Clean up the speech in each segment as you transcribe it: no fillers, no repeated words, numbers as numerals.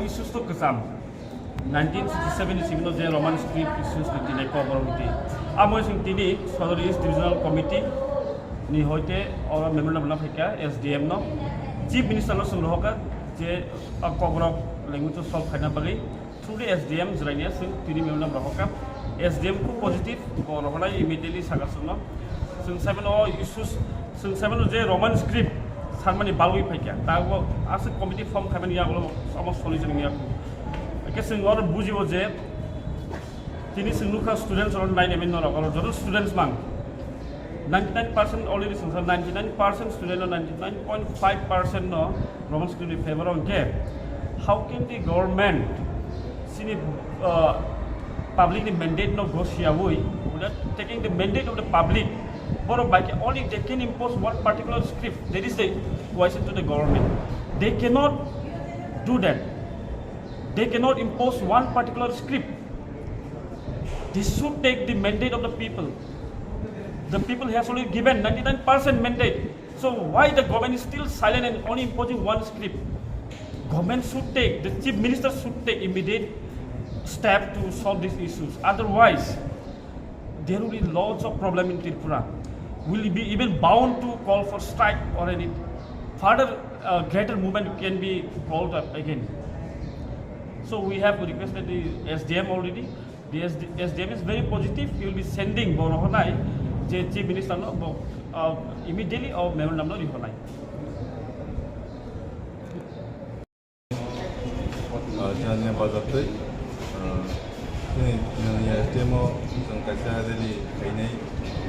Issues to kesam 1967 is the Roman script issues ni tinai ko boromiti amoi sing tini South East Divisional Committee ni hoite or memorandum na phekya SDM no Chief Minister no sunghoka je koborok language solve khana bagi through the SDM Jirania tini memorandum rohoka SDM ko positive ko rohona immediately sagasno sing seven all issues sing seven je Roman script Sanmani balwi phekya tago as committee form khamani yaglo समस्त solution niya ke singor bujibo je tini singluka students or 9 emin no rokolo jodo students mang 99% already sing 99% student or 99.5% no Roman school in favor of ke how can the government sini public mandate no goshiawui without taking the mandate of the public but by only they can impose one particular script. There is the question to the government. They cannot do that. They cannot impose one particular script. They should take the mandate of the people. The people has only given 99% mandate. So why the government is still silent and only imposing one script? Government should take, the chief minister should take immediate step to solve these issues. Otherwise, there will be lots of problem in Tripura. Will be even bound to call for strike or any further greater movement can be called up again. So we have requested the SDM already. The SDM is very positive. He will be sending Borohonai, the Chief Minister immediately or memorandum no Rihonai. Jangan bazatui, ini SDM yang kasih dari ini.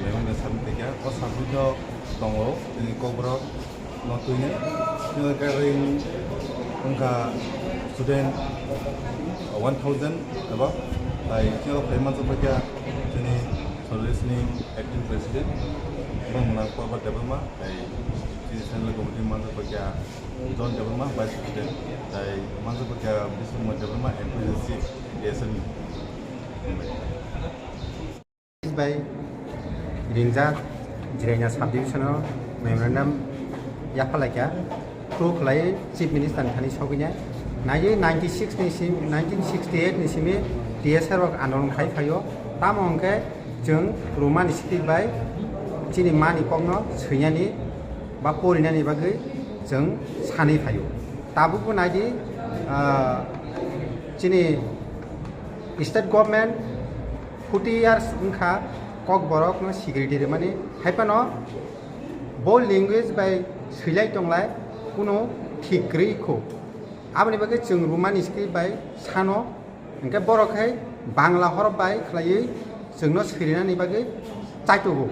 Memang sampai kaya, kau sampai tu tunggu, ini kau berok, nak tu ini, ni kering, angka student 1,000, apa? Like, kalau payment sampai kaya, ini service ni acting president, orang menang apa development, like, di sana komiti mana sampai kaya, zone development vice president, like, mana sampai kaya bisma development and presidency, ASN. By Jirania Sdm memorandum Yapharkha Tsf lai Chief Minister Thani Sognya 1968 ni simi DSR rok andolon khai phayo tamongke jeng Roman script by chini mani kongno swyani ba porinani bagai jeng sani phayo tabuko naidi chini state government 40 years unka kok borok no security re mani haipano bol language by silai tonglai kuno thikri ko abni bagai jeng Roman script by sano engke borok hai bangla horof by khlai jengno sirinani bagai chaitogo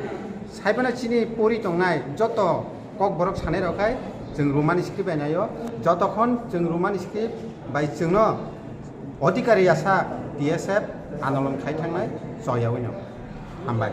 saipana chini pori tongnai joto kok borok sanai rokai jeng Roman script by nayo jotokhon jeng Roman script by jengno adhikari asa DSF आंदोलन खाई थांनाय जयावैनो हामबाय।